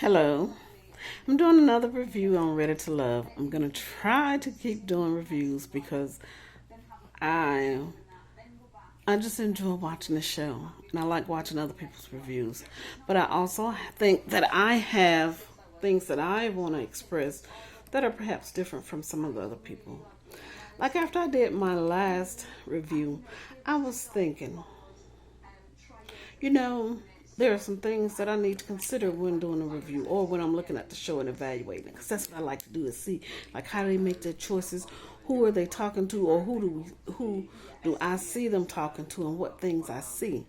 Hello. I'm doing another review on Ready to Love. I'm going to try to keep doing reviews because I I just enjoy watching the show and I like watching other people's reviews. But I also think that I have things that I want to express that are perhaps different from some of the other people. Like after I did my last review, I was thinking, you know, there are some things that I need to consider when doing a review or when I'm looking at the show and evaluating it. Because that's what I like to do is see, like, how do they make their choices? Who are they talking to, or who do I see them talking to, and what things I see?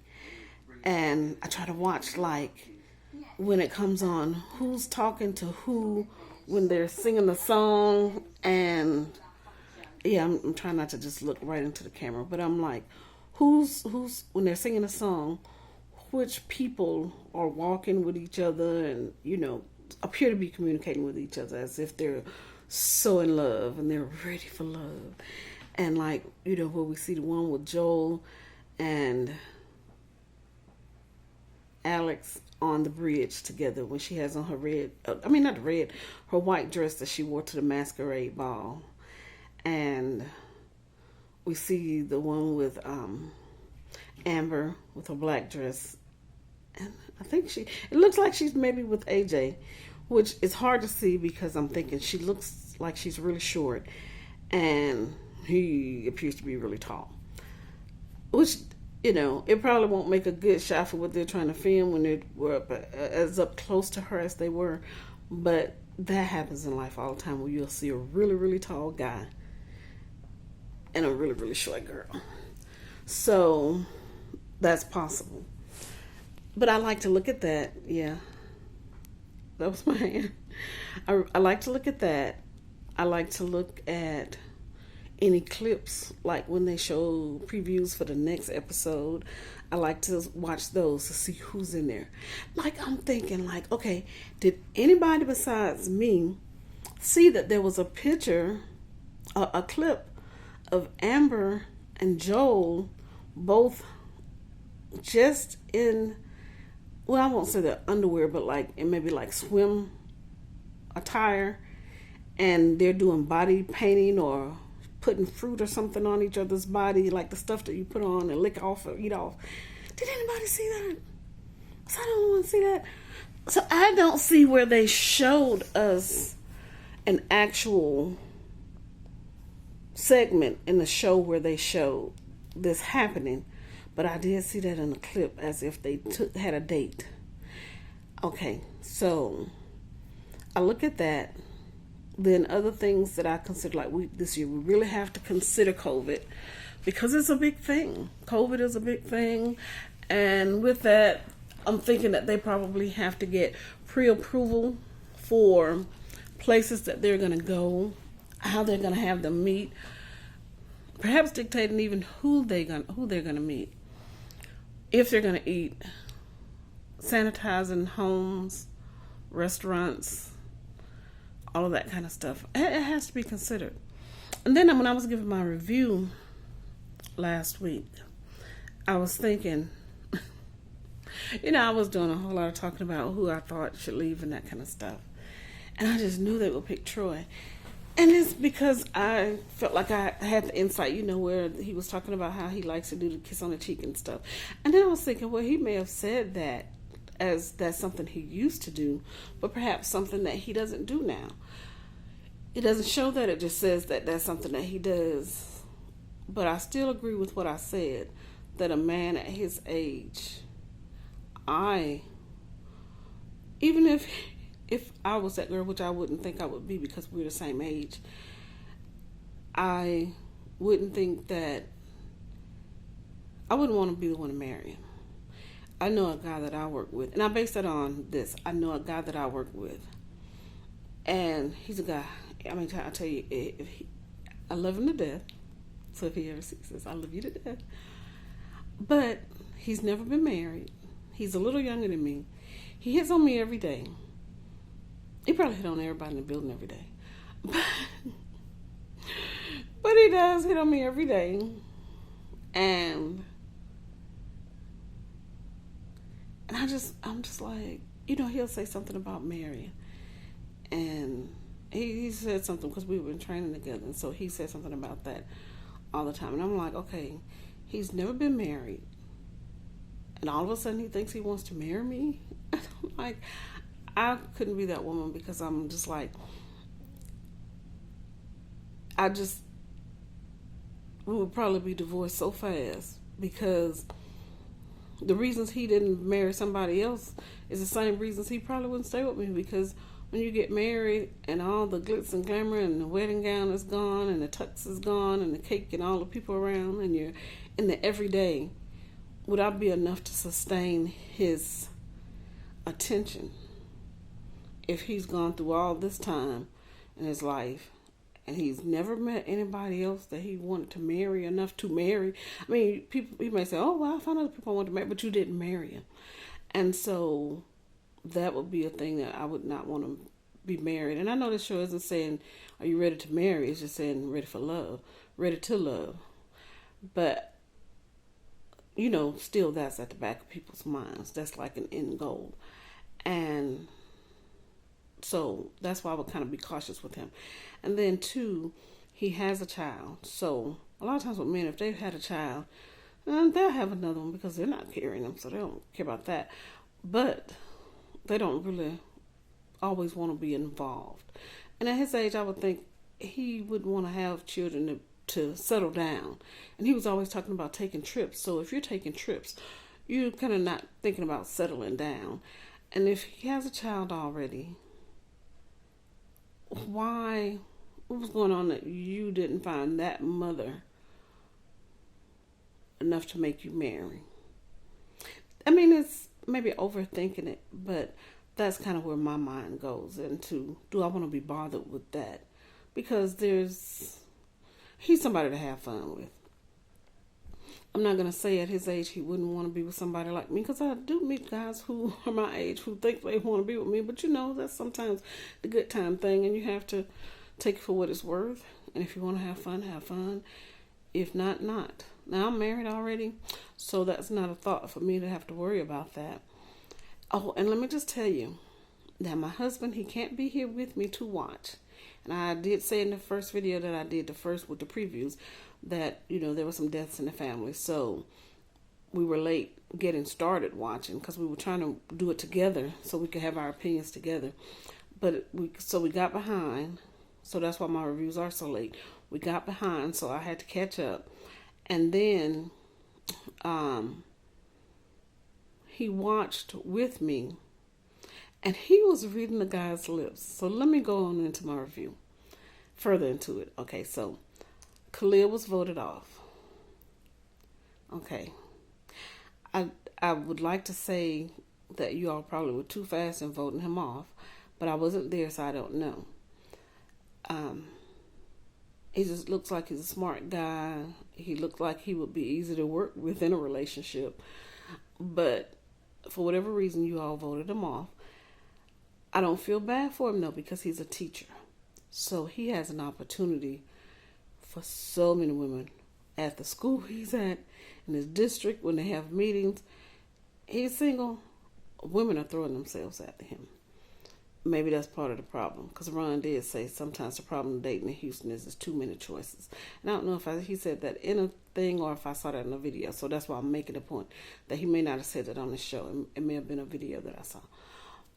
And I try to watch, like, when it comes on, who's talking to who when they're singing the song. And yeah, I'm trying not to just look right into the camera, but I'm like, who's when they're singing a song, which people are walking with each other and appear to be communicating with each other as if they're so in love and they're ready for love. And like, where we see the one with Joel and Alex on the bridge together when she has on her not the red, her white dress that she wore to the masquerade ball. And we see the one with Amber with her black dress. And I think it looks like she's maybe with AJ, which is hard to see because I'm thinking she looks like she's really short and he appears to be really tall. Which, it probably won't make a good shot for what they're trying to film when they were as up close to her as they were. But that happens in life all the time where you'll see a really, really tall guy and a really, really short girl. So that's possible. But I like to look at that. Yeah, that was my hand. I like to look at that. I like to look at any clips, like when they show previews for the next episode. I like to watch those to see who's in there. Like, I'm thinking, like, okay, did anybody besides me see that there was a picture, a clip of Amber and Joel both just in, well, I won't say the underwear, but like it maybe like swim attire, and they're doing body painting or putting fruit or something on each other's body, like the stuff that you put on and lick off or eat off. Did anybody see that? So I don't want to see that. So I don't see where they showed us an actual segment in the show where they showed this happening. But I did see that in the clip as if they had a date. Okay, so I look at that. Then other things that I consider, like this year, we really have to consider COVID because it's a big thing. COVID is a big thing. And with that, I'm thinking that they probably have to get pre-approval for places that they're going to go, how they're going to have them meet, perhaps dictating even who they're going to meet. If they're going to eat, sanitizing homes, restaurants, all of that kind of stuff. It has to be considered. And then when I was giving my review last week, I was thinking, I was doing a whole lot of talking about who I thought should leave and that kind of stuff. And I just knew they would pick Troy. And it's because I felt like I had the insight, where he was talking about how he likes to do the kiss on the cheek and stuff. And then I was thinking, well, he may have said that as that's something he used to do, but perhaps something that he doesn't do now. It doesn't show that, it just says that that's something that he does. But I still agree with what I said, that a man at his age, even if I was that girl, which I wouldn't think I would be because we're the same age, I wouldn't think that I wouldn't want to be the one to marry him. I know a guy that I work with, and I base that on this. I know a guy that I work with, and he's a guy. I mean, I tell you, I love him to death. So if he ever sees this, I love you to death. But he's never been married. He's a little younger than me. He hits on me every day. He probably hit on everybody in the building every day. But he does hit on me every day. And I'm just like, he'll say something about marrying. And he said something because we've been training together. And so he said something about that all the time. And I'm like, okay, he's never been married. And all of a sudden he thinks he wants to marry me. And I'm like, I couldn't be that woman because I'm just like, we would probably be divorced so fast because the reasons he didn't marry somebody else is the same reasons he probably wouldn't stay with me. Because when you get married and all the glitz and glamour and the wedding gown is gone and the tux is gone and the cake and all the people around and you're in the everyday, would I be enough to sustain his attention if he's gone through all this time in his life and he's never met anybody else that he wanted to marry enough to marry? I mean, he may say, oh, well, I found other people I want to marry, but you didn't marry him. And so that would be a thing that I would not want to be married. And I know this show isn't saying, are you ready to marry? It's just saying ready for love, ready to love. But, still that's at the back of people's minds. That's like an end goal. And so that's why I would kind of be cautious with him. And then two, he has a child. So a lot of times with men, if they've had a child, they'll have another one because they're not carrying them, so they don't care about that. But they don't really always want to be involved. And at his age, I would think he would want to have children to settle down. And he was always talking about taking trips. So if you're taking trips, you're kind of not thinking about settling down. And if he has a child already, what was going on that you didn't find that mother enough to make you marry? I mean, it's maybe overthinking it, but that's kind of where my mind goes into, do I want to be bothered with that? Because he's somebody to have fun with. I'm not going to say at his age he wouldn't want to be with somebody like me, because I do meet guys who are my age who think they want to be with me, but that's sometimes the good time thing, and you have to take it for what it's worth. And if you want to have fun, have fun. If not, not. Now, I'm married already, so that's not a thought for me to have to worry about that. Oh, and let me just tell you that my husband, he can't be here with me to watch. And I did say in the first video that I did, the first with the previews, that, there were some deaths in the family. So we were late getting started watching because we were trying to do it together so we could have our opinions together. But we got behind. So that's why my reviews are so late. We got behind, so I had to catch up. And then he watched with me, and he was reading the guy's lips. So let me go on into my review, further into it. Okay, so Khalil was voted off. Okay. I would like to say that you all probably were too fast in voting him off, but I wasn't there, so I don't know. He just looks like he's a smart guy. He looks like he would be easy to work with in a relationship. But for whatever reason, you all voted him off. I don't feel bad for him, though, because he's a teacher. So he has an opportunity for so many women at the school he's at, in his district, when they have meetings. He's single. Women are throwing themselves at him. Maybe that's part of the problem, because Ron did say sometimes the problem with dating in Houston is there's too many choices. And I don't know if he said that in a thing or if I saw that in a video. So that's why I'm making a point that he may not have said that on the show. It may have been a video that I saw.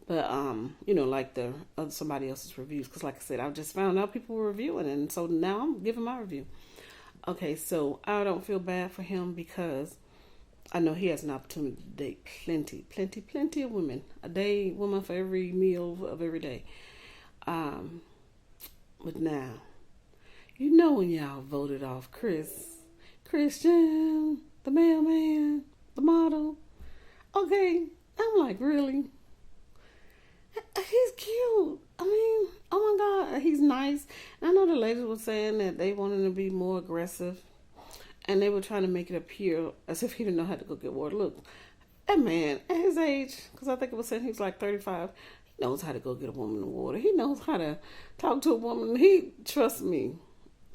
But, like somebody else's reviews. Because like I said, I just found out people were reviewing it. And so now I'm giving my review. Okay, so I don't feel bad for him because I know he has an opportunity to date plenty of women. A woman for every meal of every day. But now, when y'all voted off Christian, the mailman, the model. Okay, I'm like, really? He's cute. I mean, oh my God, he's nice. And I know the ladies were saying that they wanted to be more aggressive. And they were trying to make it appear as if he didn't know how to go get water. Look, that man, at his age, because I think it was saying he was like 35, he knows how to go get a woman the water. He knows how to talk to a woman. Trust me,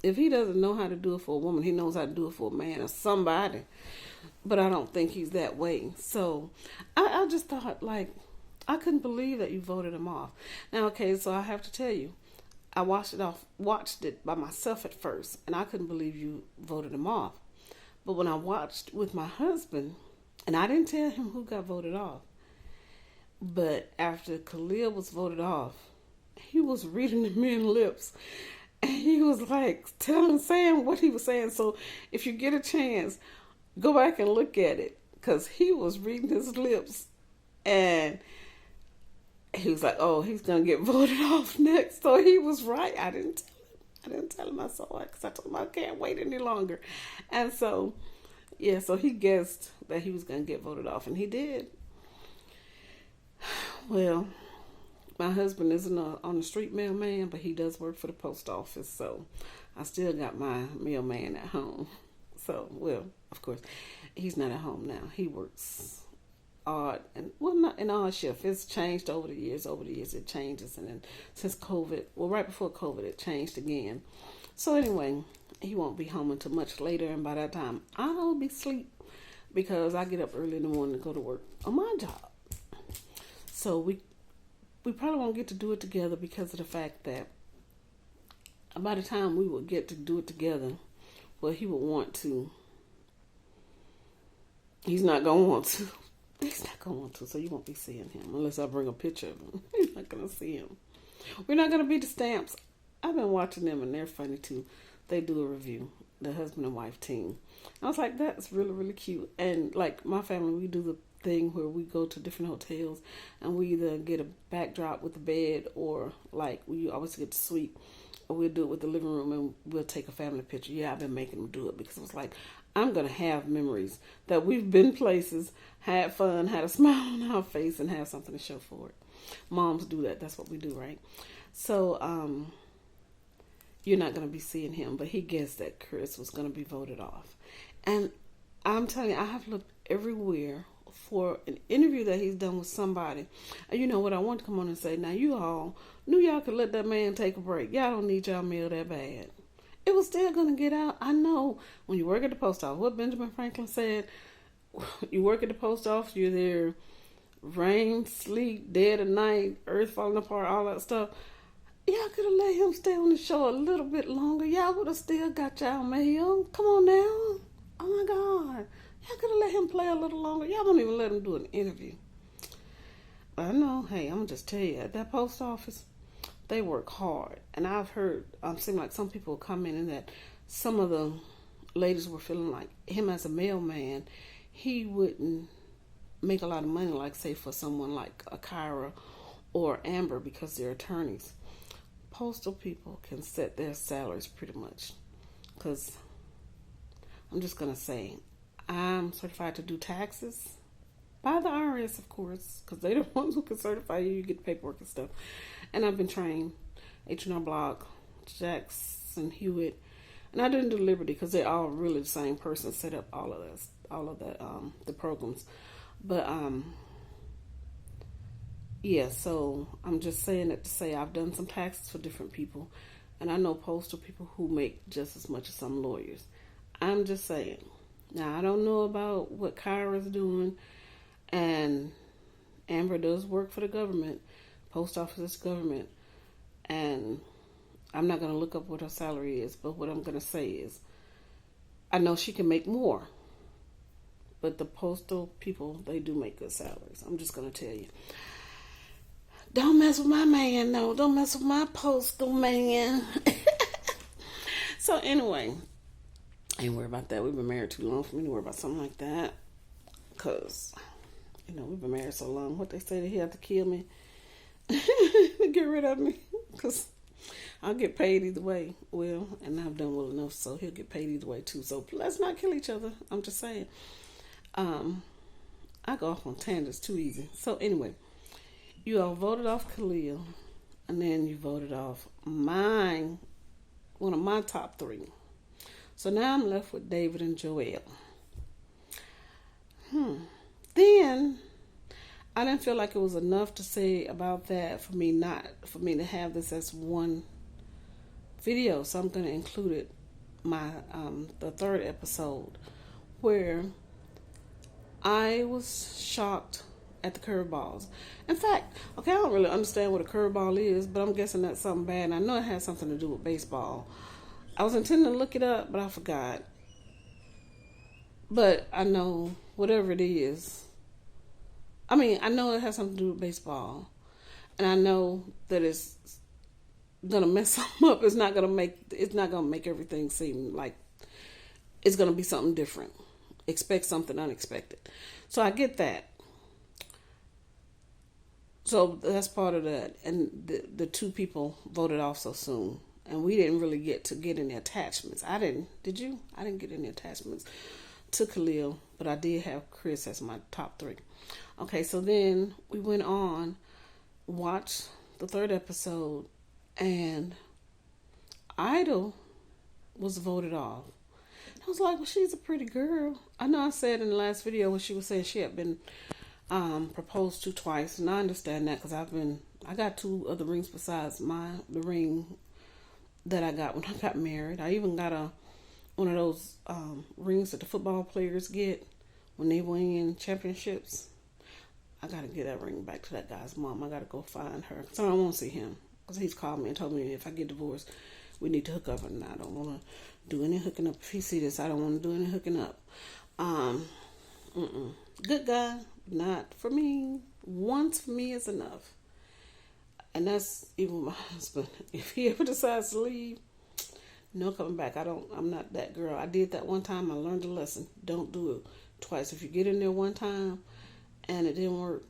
if he doesn't know how to do it for a woman, he knows how to do it for a man or somebody. But I don't think he's that way. So I just thought, like, I couldn't believe that you voted him off. Now, okay, so I have to tell you, I watched it by myself at first, and I couldn't believe you voted him off. But when I watched with my husband, and I didn't tell him who got voted off, but after Khalil was voted off, he was reading the men's lips, and he was like saying what he was saying. So if you get a chance, go back and look at it, because he was reading his lips, and he was like, "Oh, he's gonna get voted off next." So he was right. I didn't tell him I saw it, because I told him I can't wait any longer. And so, yeah, so he guessed that he was gonna get voted off, and he did. Well, my husband isn't on the street mailman, but he does work for the post office, so I still got my mailman at home. So, well, of course, he's not at home now. He works odd, and well, not an odd shift. It's changed over the years. Over the years, it changes, and then since COVID, well, right before COVID, it changed again. So anyway, he won't be home until much later, and by that time, I'll be asleep, because I get up early in the morning to go to work on my job. So we probably won't get to do it together, because of the fact that by the time we will get to do it together, well, he will want to. He's not going to want to. He's not going to want to, so you won't be seeing him unless I bring a picture of him. You're not going to see him. We're not going to be the Stamps. I've been watching them, and they're funny too. They do a review, the husband and wife team. I was like, that's really, really cute. And like my family, we do the thing where we go to different hotels, and we either get a backdrop with the bed, or like we always get the suite, or we'll do it with the living room, and we'll take a family picture. Yeah, I've been making them do it, because it was like, I'm going to have memories that we've been places, had fun, had a smile on our face, and have something to show for it. Moms do that. That's what we do, right? So, you're not going to be seeing him, but he guessed that Chris was going to be voted off. And I'm telling you, I have looked everywhere for an interview that he's done with somebody. And you know what? I want to come on and say, now you all knew y'all could let that man take a break. Y'all don't need y'all mail that bad. It was still going to get out. I know when you work at the post office, what Benjamin Franklin said, you work at the post office, you're there, rain, sleet, dead of night, earth falling apart, all that stuff. Y'all could have let him stay on the show a little bit longer. Y'all would have still got y'all mail. Come on now. Oh my God. Y'all could have let him play a little longer. Y'all don't even let him do an interview. I know. Hey, I'm going to just tell you, at that post office, they work hard. And I've heard, seem like some people come in, and that some of the ladies were feeling like him as a mailman, he wouldn't make a lot of money, like say for someone like a Kyra or Amber, because they're attorneys. Postal people can set their salaries pretty much, because I'm just going to say, I'm certified to do taxes by the IRS, of course, because they're the ones who can certify you. You get paperwork and stuff. And I've been trained, H&R Block, Jackson Hewitt, and I didn't do Liberty, because they're all really the same person set up all of this, the programs. But yeah, so I'm just saying that to say I've done some taxes for different people, and I know postal people who make just as much as some lawyers. I'm just saying. Now, I don't know about what Kyra's doing, and Amber does work for the government. Post office is government, and I'm not going to look up what her salary is, but what I'm going to say is I know she can make more, but the postal people, they do make good salaries. I'm just going to tell you. Don't mess with my man, no. Don't mess with my postal man. So anyway, I ain't worried about that. We've been married too long for me to worry about something like that. Because, we've been married so long. What they say, that he had to kill me to get rid of me. Because I'll get paid either way. Well, and I've done well enough, so he'll get paid either way too. So let's not kill each other. I'm just saying. I go off on tangents too easy. So anyway, you all voted off Khalil, and then you voted off one of my top 3. So now I'm left with David and Joelle. Then I didn't feel like it was enough to say about that for me to have this as one video. So I'm going to include it, the 3rd episode, where I was shocked at the curveballs. In fact, okay, I don't really understand what a curveball is, but I'm guessing that's something bad. And I know it has something to do with baseball. I was intending to look it up, but I forgot. But I know whatever it is. I mean, I know it has something to do with baseball, and I know that it's gonna mess something up. It's not gonna make. It's not gonna make everything seem like it's gonna be something different. Expect something unexpected. So I get that. So that's part of that. And the two people voted off so soon. And we didn't really get any attachments. I didn't. Did you? I didn't get any attachments to Khalil, but I did have Chris as my top three. Okay, so then we went on, watched the third episode, and Idol was voted off. I was like, well, she's a pretty girl. I know I said in the last video when she was saying she had been proposed to twice, and I understand that because I got two other rings besides the ring that I got when I got married. I even got one of those rings that the football players get when they win championships. I gotta get that ring back to that guy's mom. I gotta go find her because I don't want to see him because he's called me and told me if I get divorced, we need to hook up, and I don't want to do any hooking up. If he see this, I don't want to do any hooking up. Good guy, not for me. Once for me is enough. And that's even my husband. If he ever decides to leave, no coming back. I'm not that girl. I did that one time. I learned a lesson. Don't do it twice. If you get in there one time and it didn't work,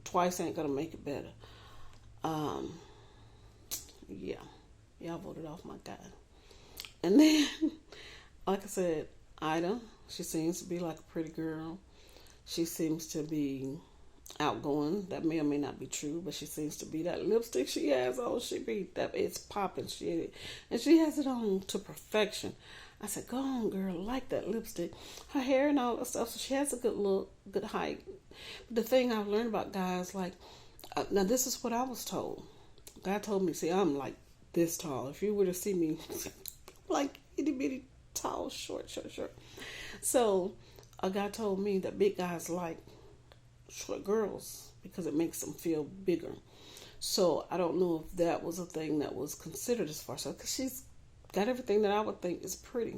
twice ain't gonna make it better. Yeah. Y'all voted off my guy. And then, like I said, Ida, she seems to be like a pretty girl. She seems to be outgoing. That may or may not be true, but she seems to be. That lipstick she has on, it's popping shit, and she has it on to perfection. I said, go on, girl, I like that lipstick. Her hair and all that stuff, so she has a good look, good height. But the thing I've learned about guys, like, now this is what I was told. God told me, see, I'm like this tall. If you were to see me, like itty bitty tall, short. So a guy told me that big guys like short girls because it makes them feel bigger. So I don't know if that was a thing that was considered as far as, because she's got everything that I would think is pretty.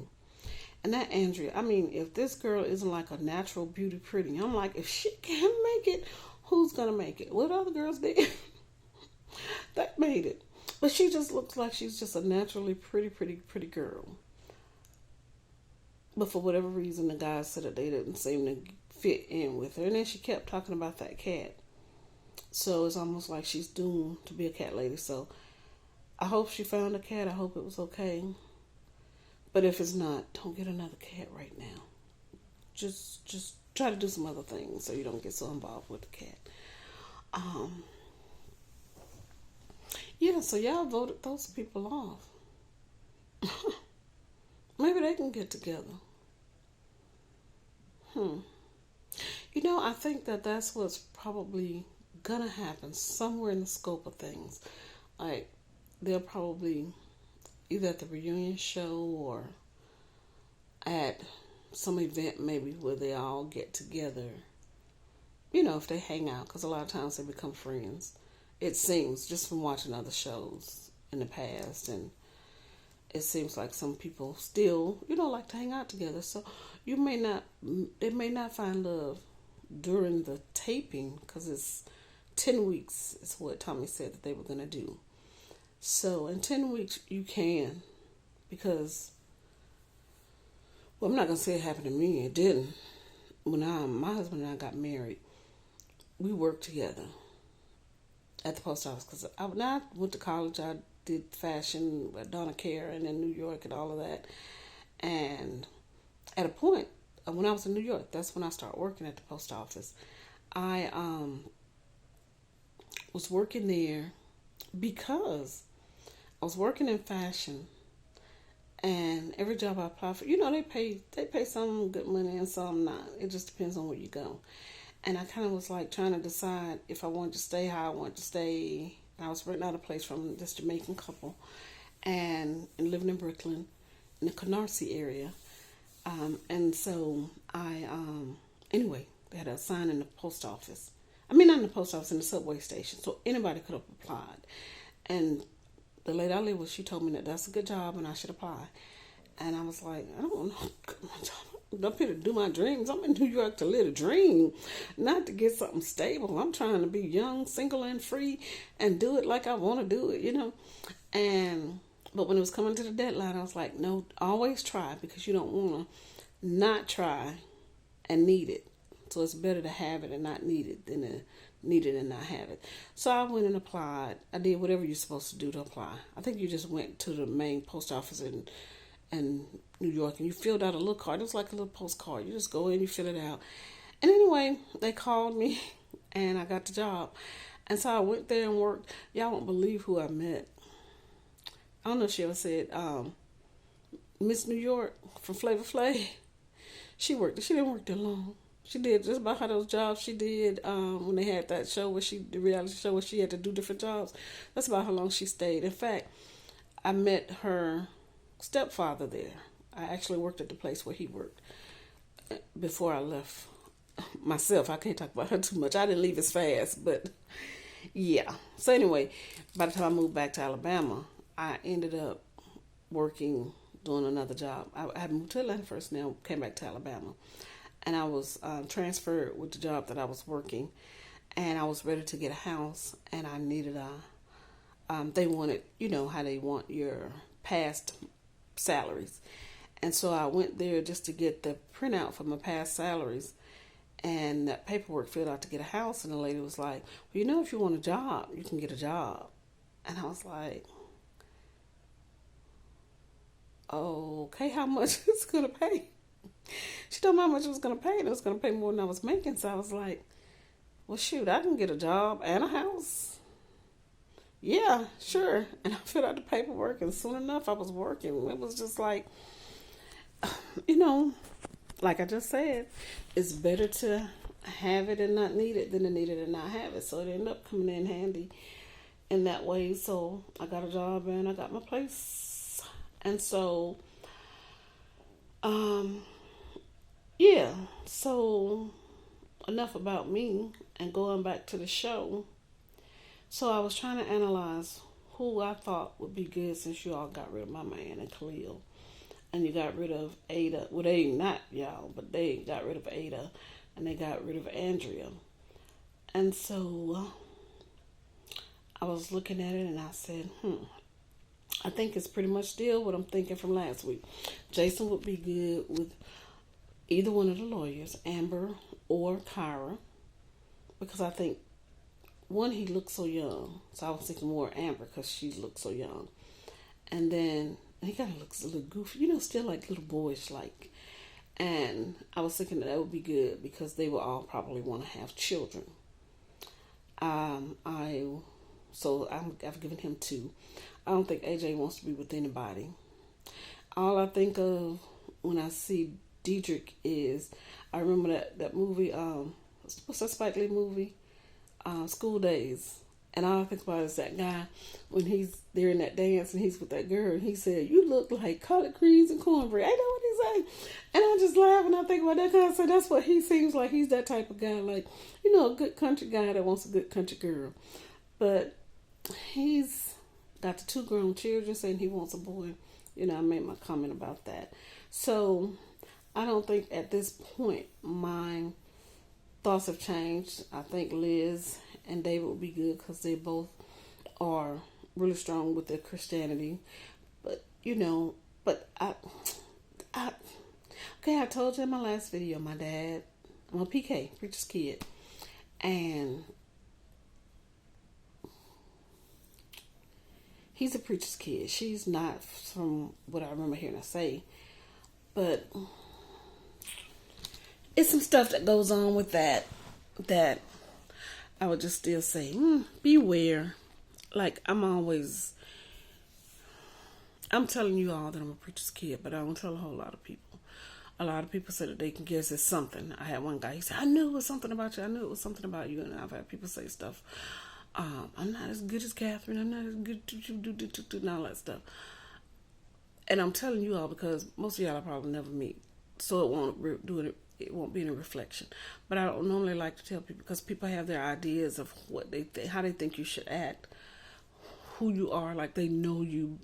And that Andrea, I mean, if this girl isn't like a natural beauty pretty, I'm like, if she can't make it, who's gonna make it? What other girls did that made it? But she just looks like she's just a naturally pretty girl. But for whatever reason, the guys said that they didn't seem to fit in with her. And then she kept talking about that cat. So it's almost like she's doomed to be a cat lady. So I hope she found a cat. I hope it was okay. But if it's not, don't get another cat right now. Just try to do some other things so you don't get so involved with the cat. Yeah, so y'all voted those people off. Maybe they can get together. You know, I think that's what's probably gonna happen somewhere in the scope of things. Like, they'll probably either at the reunion show or at some event maybe where they all get together. You know, if they hang out, because a lot of times they become friends. It seems, just from watching other shows in the past, and it seems like some people still, like to hang out together. So they may not find love during the taping, because it's 10 weeks is what Tommy said that they were going to do. So in 10 weeks you can, because, well, I'm not going to say it happened to me. It didn't. When my husband and I got married, we worked together at the post office, because when I went to college, I did fashion at Donna Care and in New York and all of that. And at a point, when I was in New York, that's when I started working at the post office. I was working there because I was working in fashion, and every job I applied for, they pay some good money and some not. It just depends on where you go. And I kind of was like trying to decide if I wanted to stay, how I wanted to stay. I was renting out a place from this Jamaican couple and living in Brooklyn, in the Canarsie area. And so anyway, they had a sign in the post office. I mean, not in the post office, in the subway station. So anybody could have applied. And the lady I live with, she told me that that's a good job and I should apply. And I was like, I don't want no job. I'm up here to do my dreams. I'm in New York to live a dream, not to get something stable. I'm trying to be young, single, and free and do it like I want to do it, you know. But when it was coming to the deadline, I was like, no, always try, because you don't want to not try and need it. So it's better to have it and not need it than to need it and not have it. So I went and applied. I did whatever you're supposed to do to apply. I think you just went to the main post office in New York and you filled out a little card. It was like a little postcard. You just go in, you fill it out. And anyway, they called me and I got the job. And so I went there and worked. Y'all won't believe who I met. I don't know if she ever said Miss New York from Flavor Flav. She didn't work that long. She did just about how those jobs she did when they had that show the reality show where she had to do different jobs. That's about how long she stayed. In fact, I met her stepfather there. I actually worked at the place where he worked before I left myself. I can't talk about her too much. I didn't leave as fast, but yeah. So anyway, by the time I moved back to Alabama, I ended up working, doing another job. I had moved to Atlanta first, now came back to Alabama. And I was transferred with the job that I was working. And I was ready to get a house. And I needed they wanted, you know, how they want your past salaries. And so I went there just to get the printout for my past salaries. And that paperwork filled out to get a house. And the lady was like, well, you know, if you want a job, you can get a job. And I was like, okay, how much is it going to pay? She told me how much it was going to pay, and it was going to pay more than I was making. So I was like, well, shoot, I can get a job and a house. Yeah, sure. And I filled out the paperwork, and soon enough, I was working. It was just like, you know, like I just said, it's better to have it and not need it than to need it and not have it. So it ended up coming in handy in that way. So I got a job and I got my place. And so, yeah, so enough about me and going back to the show. So I was trying to analyze who I thought would be good since you all got rid of my man and Khalil. And you got rid of Ada. Well, they not y'all, but they got rid of Ada and they got rid of Andrea. And so I was looking at it and I said, I think it's pretty much still what I'm thinking from last week. Jason would be good with either one of the lawyers, Amber or Kyra, because I think, one, he looks so young. So I was thinking more Amber because she looks so young. And then he kind of looks a little goofy, you know, still like little boyish like. And I was thinking that would be good because they will all probably want to have children. I've given him 2. I don't think AJ wants to be with anybody. All I think of when I see Diedrich is, I remember that movie, what's that Spike Lee movie? School Days. And all I think about is that guy when he's there in that dance and he's with that girl and he said, you look like collard greens and cornbread. I know what he said. And I just laugh and I think about that guy. So that's what he seems like. He's that type of guy, like, you know, a good country guy that wants a good country girl. But he's got the 2 grown children saying he wants a boy. You know, I made my comment about that. So I don't think at this point my thoughts have changed. I think Liz and David will be good because they both are really strong with their Christianity. But, you know, I told you in my last video, my dad, I'm a PK, preacher's kid. And he's a preacher's kid. She's not, from what I remember hearing her say. But it's some stuff that goes on with that I would just still say, beware. Like, I'm telling you all that I'm a preacher's kid, but I don't tell a whole lot of people. A lot of people say that they can guess it's something. I had one guy, he said, I knew it was something about you. I knew it was something about you. And I've had people say stuff. I'm not as good as Catherine. I'm not as good and all that stuff. And I'm telling you all because most of y'all I probably never meet. So it won't do it it won't be any reflection. But I don't normally like to tell people because people have their ideas of what how they think you should act, who you are, like they know you,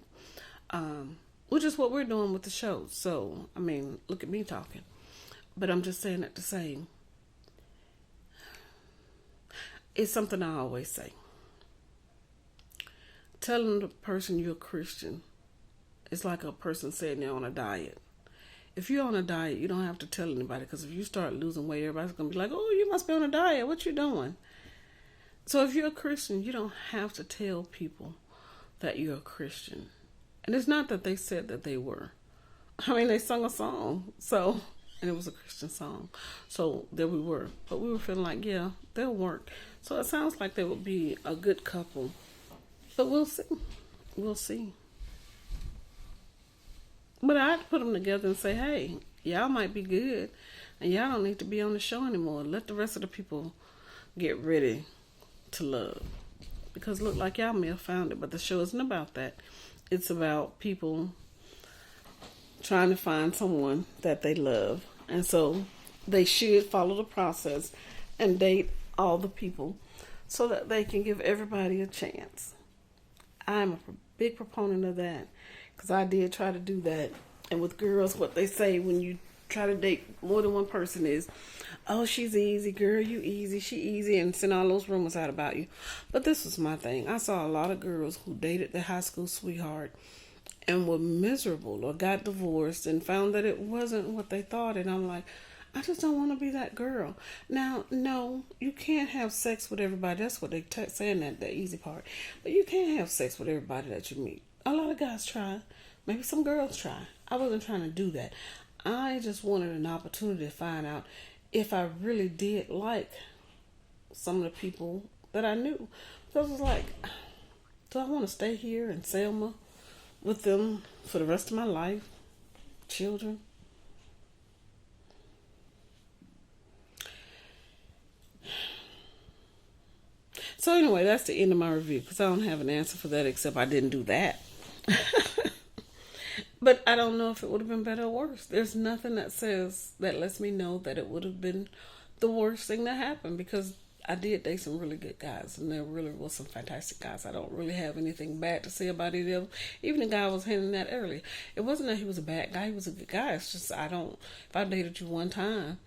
which is what we're doing with the show. So, I mean, look at me talking. But I'm just saying that to say, it's something I always say. Telling the person you're a Christian is like a person saying they're on a diet. If you're on a diet, you don't have to tell anybody, because if you start losing weight, everybody's going to be like, oh, you must be on a diet. What you doing? So if you're a Christian, you don't have to tell people that you're a Christian. And it's not that they said that they were. I mean, they sung a song, and it was a Christian song. So there we were. But we were feeling like, yeah, they'll work. So it sounds like they would be a good couple. But we'll see. We'll see. But I'd put them together and say, hey, y'all might be good, and y'all don't need to be on the show anymore. Let the rest of the people get ready to love. Because look, like y'all may have found it, but the show isn't about that. It's about people trying to find someone that they love. And so they should follow the process and date all the people so that they can give everybody a chance. I'm a big proponent of that, because I did try to do that. And with girls, what they say when you try to date more than one person is, oh, she's easy, girl, you easy, she easy, and send all those rumors out about you. But this was my thing. I saw a lot of girls who dated their high school sweetheart and were miserable or got divorced and found that it wasn't what they thought. And I'm like, I just don't want to be that girl. Now, no, you can't have sex with everybody. That's what they saying, that the easy part. But you can't have sex with everybody that you meet. A lot of guys try. Maybe some girls try. I wasn't trying to do that. I just wanted an opportunity to find out if I really did like some of the people that I knew. So I was like, do I want to stay here in Selma with them for the rest of my life? Children? So anyway, that's the end of my review, because I don't have an answer for that except I didn't do that. But I don't know if it would have been better or worse. There's nothing that lets me know that it would have been the worst thing that happened, because I did date some really good guys, and there really was some fantastic guys. I don't really have anything bad to say about either of them. Even the guy I was hinting at earlier, it wasn't that he was a bad guy, he was a good guy. It's just, if I dated you one time,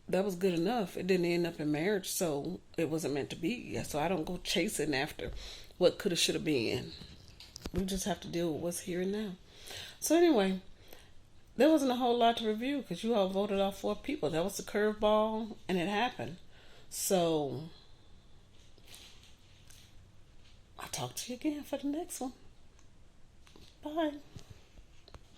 that was good enough. It didn't end up in marriage, so it wasn't meant to be. So I don't go chasing after what could have, should have been. We just have to deal with what's here and now. So anyway, there wasn't a whole lot to review, because you all voted off 4 people. That was the curveball, and it happened. So I'll talk to you again for the next one. Bye.